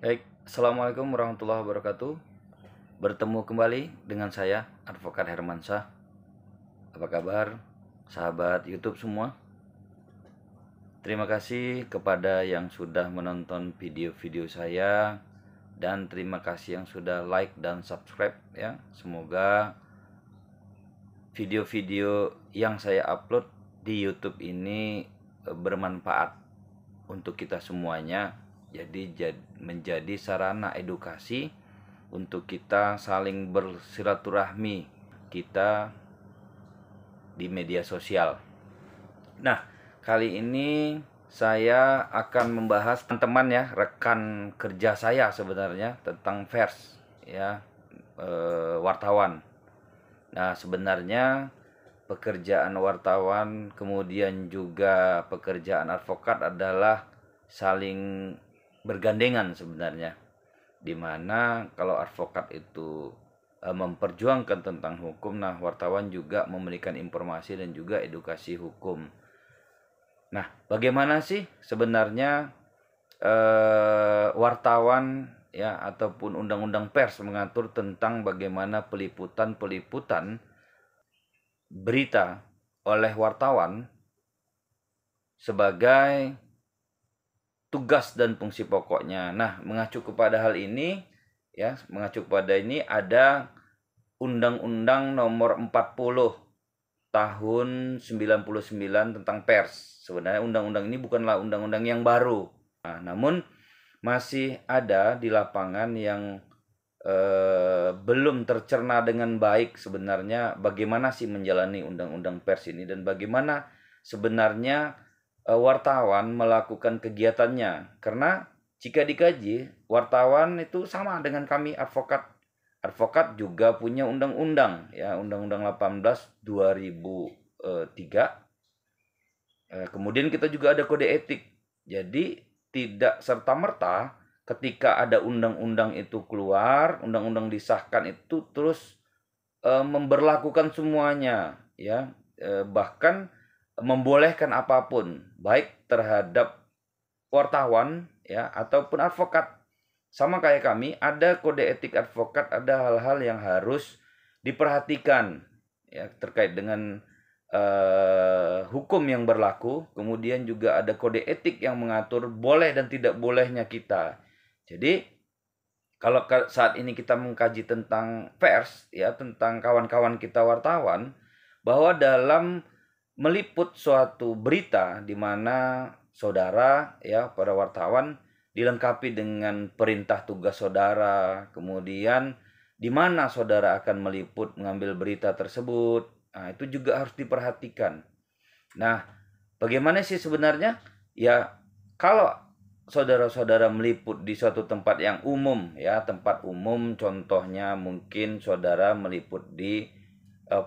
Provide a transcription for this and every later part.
Baik, Assalamualaikum warahmatullahi wabarakatuh. Bertemu kembali dengan saya, Advokat Hermansyah. Apa kabar, sahabat YouTube semua? Terima kasih kepada yang sudah menonton video-video saya, dan terima kasih yang sudah like dan subscribe ya. Semoga video-video yang saya upload di YouTube ini bermanfaat untuk kita semuanya. Jadi menjadi sarana edukasi untuk kita saling bersilaturahmi kita di media sosial. Nah, kali ini saya akan membahas teman-teman ya, rekan kerja saya sebenarnya tentang pers ya, wartawan. Nah, sebenarnya pekerjaan wartawan kemudian juga pekerjaan advokat adalah saling bergandengan sebenarnya. Dimana kalau advokat itu memperjuangkan tentang hukum, nah wartawan juga memberikan informasi dan juga edukasi hukum. Nah, bagaimana sih sebenarnya wartawan ya ataupun undang-undang pers mengatur tentang bagaimana peliputan berita oleh wartawan sebagai tugas dan fungsi pokoknya. Nah, mengacu kepada hal ini ada Undang-Undang Nomor 40 tahun 99 tentang pers. Sebenarnya undang-undang ini bukanlah undang-undang yang baru. Nah, namun masih ada di lapangan yang belum tercerna dengan baik sebenarnya bagaimana sih menjalani undang-undang pers ini dan bagaimana sebenarnya wartawan melakukan kegiatannya. Karena jika dikaji, wartawan itu sama dengan kami advokat. Advokat juga punya undang-undang ya, Undang-Undang 18 2003. Kemudian kita juga ada kode etik. Jadi tidak serta-merta ketika ada undang-undang itu keluar, undang-undang disahkan itu terus memberlakukan semuanya ya, bahkan membolehkan apapun baik terhadap wartawan ya ataupun advokat. Sama kayak kami, ada kode etik advokat, ada hal-hal yang harus diperhatikan ya terkait dengan hukum yang berlaku. Kemudian juga ada kode etik yang mengatur boleh dan tidak bolehnya kita. Jadi kalau saat ini kita mengkaji tentang pers ya, tentang kawan-kawan kita wartawan, bahwa dalam meliput suatu berita di mana saudara ya para wartawan dilengkapi dengan perintah tugas saudara, kemudian di mana saudara akan meliput mengambil berita tersebut. Nah, itu juga harus diperhatikan. Nah, bagaimana sih sebenarnya? Ya, kalau saudara-saudara meliput di suatu tempat yang umum ya, tempat umum contohnya mungkin saudara meliput di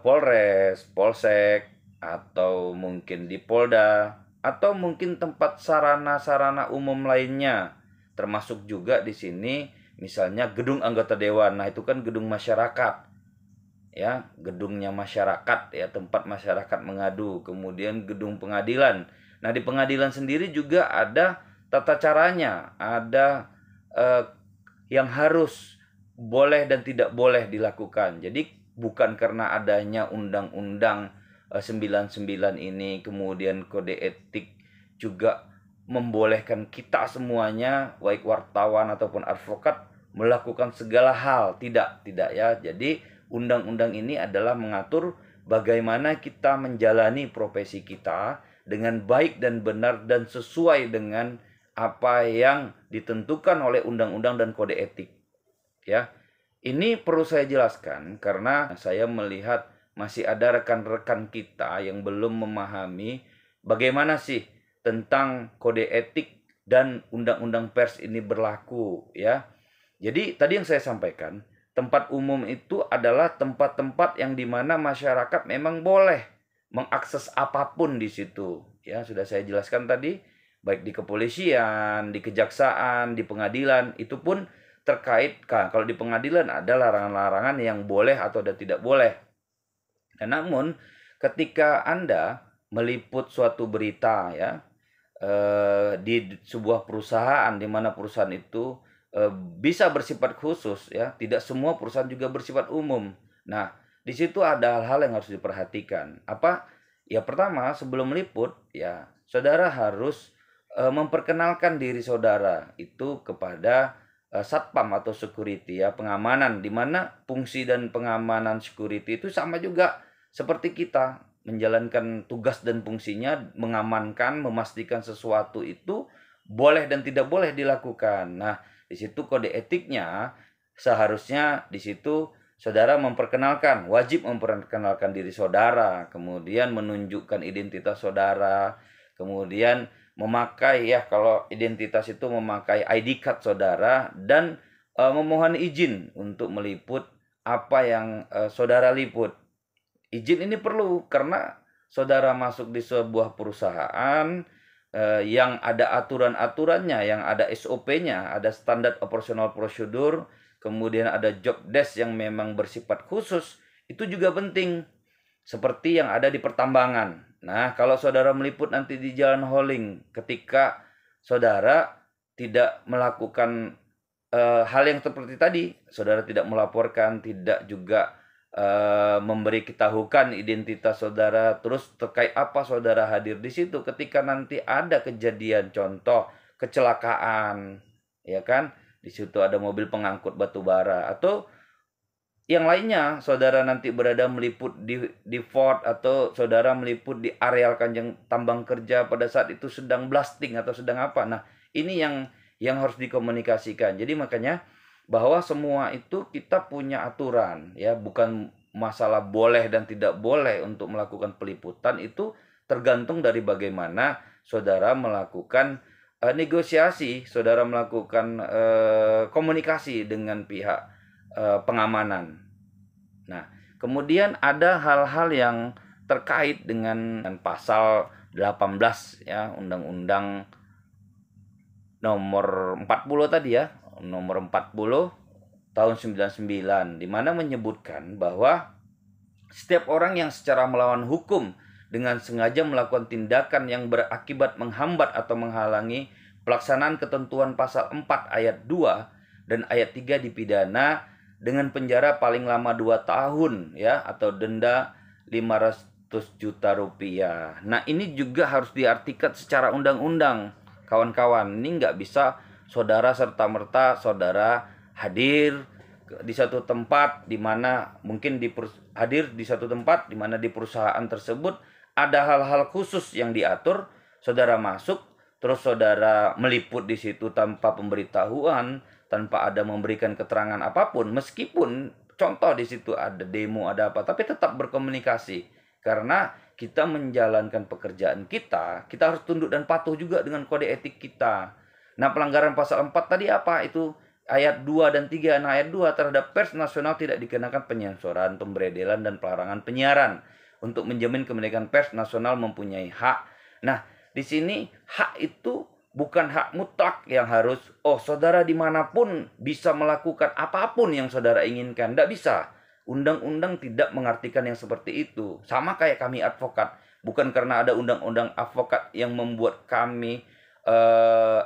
Polres, Polsek, atau mungkin di Polda, atau mungkin tempat sarana-sarana umum lainnya. Termasuk juga di sini misalnya gedung anggota dewan. Nah, itu kan gedung masyarakat. Ya, gedungnya masyarakat ya, tempat masyarakat mengadu, kemudian gedung pengadilan. Nah, di pengadilan sendiri juga ada tata caranya, ada yang harus boleh dan tidak boleh dilakukan. Jadi bukan karena adanya undang-undang 99 ini, kemudian kode etik juga membolehkan kita semuanya, baik wartawan ataupun advokat, melakukan segala hal. Tidak ya. Jadi undang-undang ini adalah mengatur bagaimana kita menjalani profesi kita dengan baik dan benar dan sesuai dengan apa yang ditentukan oleh undang-undang dan kode etik. Ya, ini perlu saya jelaskan karena saya melihat masih ada rekan-rekan kita yang belum memahami bagaimana sih tentang kode etik dan undang-undang pers ini berlaku ya. Jadi tadi yang saya sampaikan, tempat umum itu adalah tempat-tempat yang dimana masyarakat memang boleh mengakses apapun di situ. Ya, sudah saya jelaskan tadi, baik di kepolisian, di kejaksaan, di pengadilan, itu pun terkait, kalau di pengadilan ada larangan-larangan yang boleh atau tidak boleh. Namun ketika Anda meliput suatu berita ya, di sebuah perusahaan di mana perusahaan itu bisa bersifat khusus ya, tidak semua perusahaan juga bersifat umum. Nah, di situ ada hal-hal yang harus diperhatikan. Apa? Ya pertama, sebelum meliput ya, saudara harus memperkenalkan diri saudara itu kepada satpam atau security ya, pengamanan, di mana fungsi dan pengamanan security itu sama juga seperti kita menjalankan tugas dan fungsinya mengamankan, memastikan sesuatu itu boleh dan tidak boleh dilakukan. Nah, di situ kode etiknya seharusnya di situ saudara memperkenalkan, wajib memperkenalkan diri saudara, kemudian menunjukkan identitas saudara, kemudian memakai ya, kalau identitas itu memakai ID card saudara, dan memohon izin untuk meliput apa yang saudara liput. Izin ini perlu karena saudara masuk di sebuah perusahaan yang ada aturan-aturannya, yang ada SOP-nya, ada standar operational procedure, kemudian ada job desk yang memang bersifat khusus, itu juga penting. Seperti yang ada di pertambangan. Nah, kalau saudara meliput nanti di jalan hauling, ketika saudara tidak melakukan hal yang seperti tadi, saudara tidak melaporkan, tidak juga memberi ketahukan identitas saudara, terus terkait apa saudara hadir di situ ketika nanti ada kejadian, contoh kecelakaan, ya kan? Di situ ada mobil pengangkut batu bara atau yang lainnya, saudara nanti berada meliput di Fort atau saudara meliput di areal Kanjeng tambang kerja pada saat itu sedang blasting atau sedang apa. Nah, ini yang harus dikomunikasikan. Jadi makanya bahwa semua itu kita punya aturan ya, bukan masalah boleh dan tidak boleh untuk melakukan peliputan, itu tergantung dari bagaimana saudara melakukan negosiasi, saudara melakukan komunikasi dengan pihak pengamanan. Nah, kemudian ada hal-hal yang terkait dengan pasal 18 ya, Undang-Undang nomor 40 tadi ya, nomor 40 tahun 99, di mana menyebutkan bahwa setiap orang yang secara melawan hukum dengan sengaja melakukan tindakan yang berakibat menghambat atau menghalangi pelaksanaan ketentuan pasal 4 ayat 2 dan ayat 3 dipidana dengan penjara paling lama 2 tahun ya, atau denda 500 juta rupiah. Nah, ini juga harus diartikan secara undang-undang, kawan-kawan. Ini nggak bisa saudara serta-merta saudara hadir di satu tempat di mana mungkin hadir di satu tempat di mana di perusahaan tersebut ada hal-hal khusus yang diatur, saudara masuk terus saudara meliput di situ tanpa pemberitahuan, tanpa ada memberikan keterangan apapun, meskipun contoh di situ ada demo, ada apa, tapi tetap berkomunikasi karena kita menjalankan pekerjaan kita harus tunduk dan patuh juga dengan kode etik kita. Nah, pelanggaran pasal 4 tadi apa? Itu ayat 2 dan 3. Nah, ayat 2, terhadap pers nasional tidak dikenakan penyensoran, pemberedelan, dan pelarangan penyiaran. Untuk menjamin kemerdekaan pers nasional mempunyai hak. Nah, di sini hak itu bukan hak mutlak yang harus, saudara dimanapun bisa melakukan apapun yang saudara inginkan. Tidak bisa. Undang-undang tidak mengartikan yang seperti itu. Sama kayak kami advokat. Bukan karena ada undang-undang advokat yang membuat kami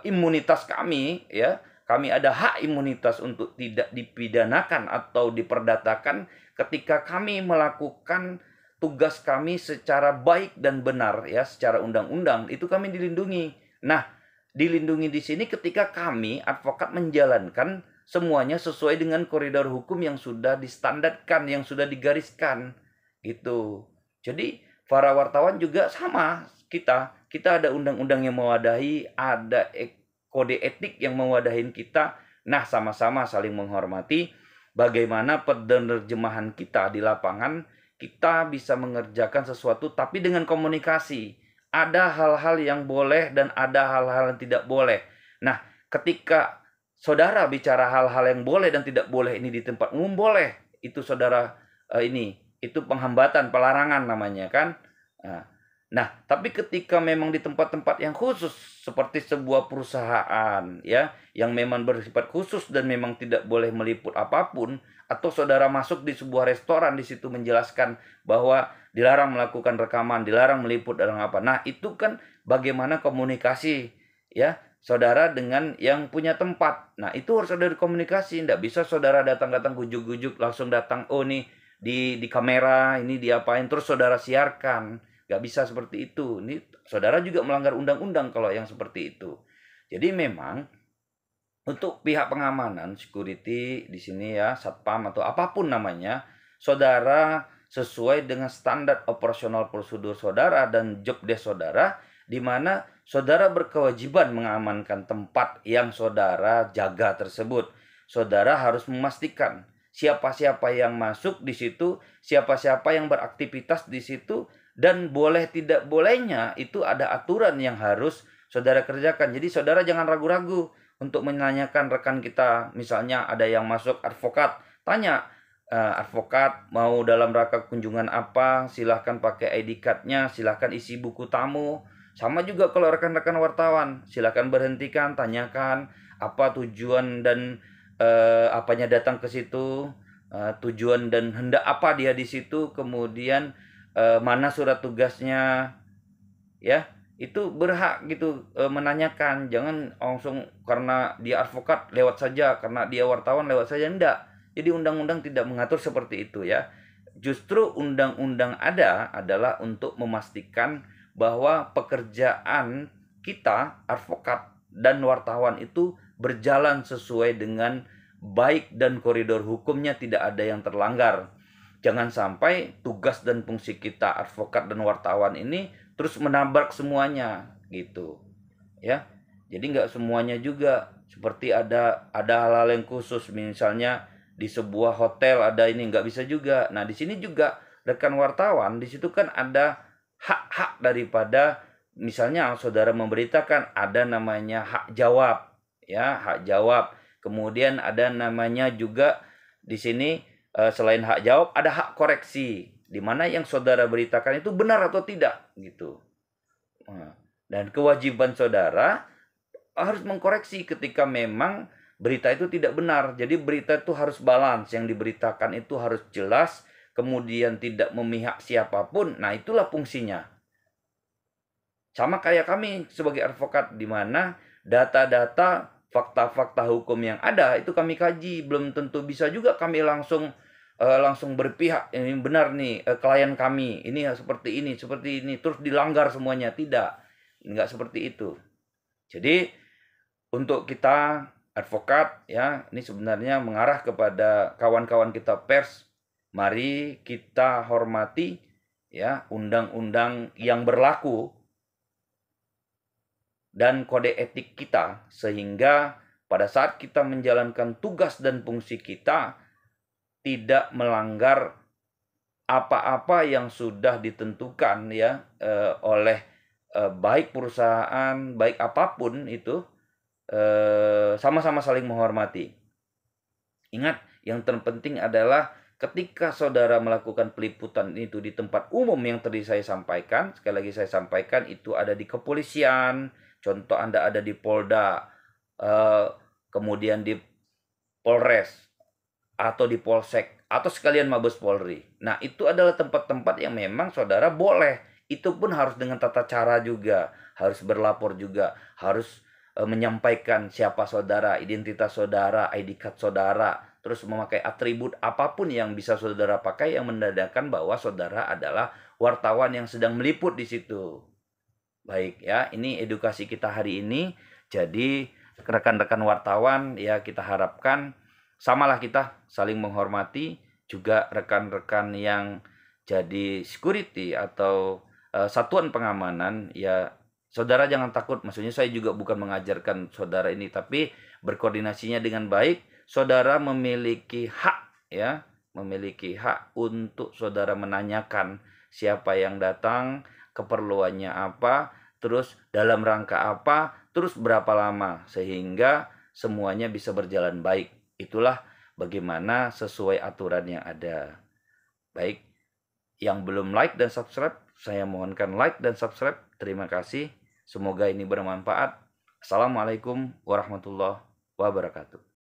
imunitas kami ya, kami ada hak imunitas untuk tidak dipidanakan atau diperdatakan ketika kami melakukan tugas kami secara baik dan benar ya, secara undang-undang itu kami dilindungi. Nah, dilindungi di sini ketika kami advokat menjalankan semuanya sesuai dengan koridor hukum yang sudah distandarkan, yang sudah digariskan gitu. Jadi para wartawan juga sama, kita ada undang-undang yang mewadahi, ada kode etik yang mewadahin kita. Nah, sama-sama saling menghormati. Bagaimana penerjemahan kita di lapangan, kita bisa mengerjakan sesuatu tapi dengan komunikasi. Ada hal-hal yang boleh dan ada hal-hal yang tidak boleh. Nah, ketika saudara bicara hal-hal yang boleh dan tidak boleh ini di tempat umum, boleh. Itu saudara itu penghambatan, pelarangan namanya kan. Nah, tapi ketika memang di tempat-tempat yang khusus seperti sebuah perusahaan ya, yang memang bersifat khusus dan memang tidak boleh meliput apapun, atau saudara masuk di sebuah restoran di situ menjelaskan bahwa dilarang melakukan rekaman, dilarang meliput dalam apa. Nah, itu kan bagaimana komunikasi ya saudara dengan yang punya tempat. Nah, itu harus ada komunikasi. Nggak bisa saudara datang-datang gujuk-gujuk langsung datang, oh nih di kamera, ini diapain, terus saudara siarkan. Nggak bisa seperti itu. Ini saudara juga melanggar undang-undang kalau yang seperti itu. Jadi memang untuk pihak pengamanan, security di sini ya, satpam atau apapun namanya, saudara sesuai dengan standar operasional prosedur saudara dan job desk saudara, di mana saudara berkewajiban mengamankan tempat yang saudara jaga tersebut. Saudara harus memastikan siapa-siapa yang masuk di situ, siapa-siapa yang beraktivitas di situ, dan boleh tidak bolehnya itu ada aturan yang harus saudara kerjakan. Jadi saudara jangan ragu-ragu untuk menanyakan rekan kita, misalnya ada yang masuk advokat, tanya, advokat mau dalam rangka kunjungan apa, silahkan pakai ID card-nya, silahkan isi buku tamu. Sama juga kalau rekan-rekan wartawan, silahkan berhentikan, tanyakan apa tujuan dan apanya datang ke situ, tujuan dan hendak apa dia di situ, kemudian mana surat tugasnya, ya itu berhak gitu menanyakan. Jangan langsung karena dia advokat lewat saja, karena dia wartawan lewat saja, enggak. Jadi undang-undang tidak mengatur seperti itu ya. Justru undang-undang ada adalah untuk memastikan bahwa pekerjaan kita advokat dan wartawan itu berjalan sesuai dengan baik dan koridor hukumnya tidak ada yang terlanggar. Jangan sampai tugas dan fungsi kita advokat dan wartawan ini terus menabrak semuanya gitu ya. Jadi nggak semuanya juga seperti ada hal-hal yang khusus, misalnya di sebuah hotel ada ini, nggak bisa juga. Nah di sini juga rekan wartawan di situ kan ada hak-hak daripada, misalnya saudara memberitakan ada namanya hak jawab ya, hak jawab. Kemudian ada namanya juga di sini selain hak jawab ada hak koreksi, di mana yang saudara beritakan itu benar atau tidak gitu. Dan kewajiban saudara harus mengkoreksi ketika memang berita itu tidak benar. Jadi berita itu harus balance, yang diberitakan itu harus jelas, kemudian tidak memihak siapapun. Nah itulah fungsinya. Sama kayak kami sebagai advokat, di mana data-data, fakta-fakta hukum yang ada itu kami kaji. Belum tentu bisa juga kami langsung berpihak, ini benar nih klien kami ini seperti ini terus dilanggar semuanya. Tidak, nggak seperti itu. Jadi untuk kita advokat ya, ini sebenarnya mengarah kepada kawan-kawan kita pers, mari kita hormati ya undang-undang yang berlaku dan kode etik kita, sehingga pada saat kita menjalankan tugas dan fungsi kita tidak melanggar apa-apa yang sudah ditentukan ya oleh baik perusahaan, baik apapun itu, sama-sama saling menghormati. Ingat, yang terpenting adalah ketika saudara melakukan peliputan itu di tempat umum yang tadi saya sampaikan, sekali lagi saya sampaikan, itu ada di kepolisian, contoh Anda ada di Polda, kemudian di Polres, atau di Polsek, atau sekalian Mabes Polri. Nah, itu adalah tempat-tempat yang memang saudara boleh. Itu pun harus dengan tata cara juga, harus berlapor juga, harus menyampaikan siapa saudara, identitas saudara, ID card saudara, terus memakai atribut apapun yang bisa saudara pakai yang menandakan bahwa saudara adalah wartawan yang sedang meliput di situ. Baik ya, ini edukasi kita hari ini. Jadi rekan-rekan wartawan ya, kita harapkan samalah kita saling menghormati. Juga rekan-rekan yang jadi security atau satuan pengamanan ya, saudara jangan takut. Maksudnya saya juga bukan mengajarkan saudara ini, tapi berkoordinasinya dengan baik. Saudara memiliki hak ya, memiliki hak untuk saudara menanyakan siapa yang datang, keperluannya apa, terus dalam rangka apa, terus berapa lama, sehingga semuanya bisa berjalan baik. Itulah bagaimana sesuai aturan yang ada. Baik, yang belum like dan subscribe, saya mohonkan like dan subscribe. Terima kasih. Semoga ini bermanfaat. Assalamualaikum warahmatullahi wabarakatuh.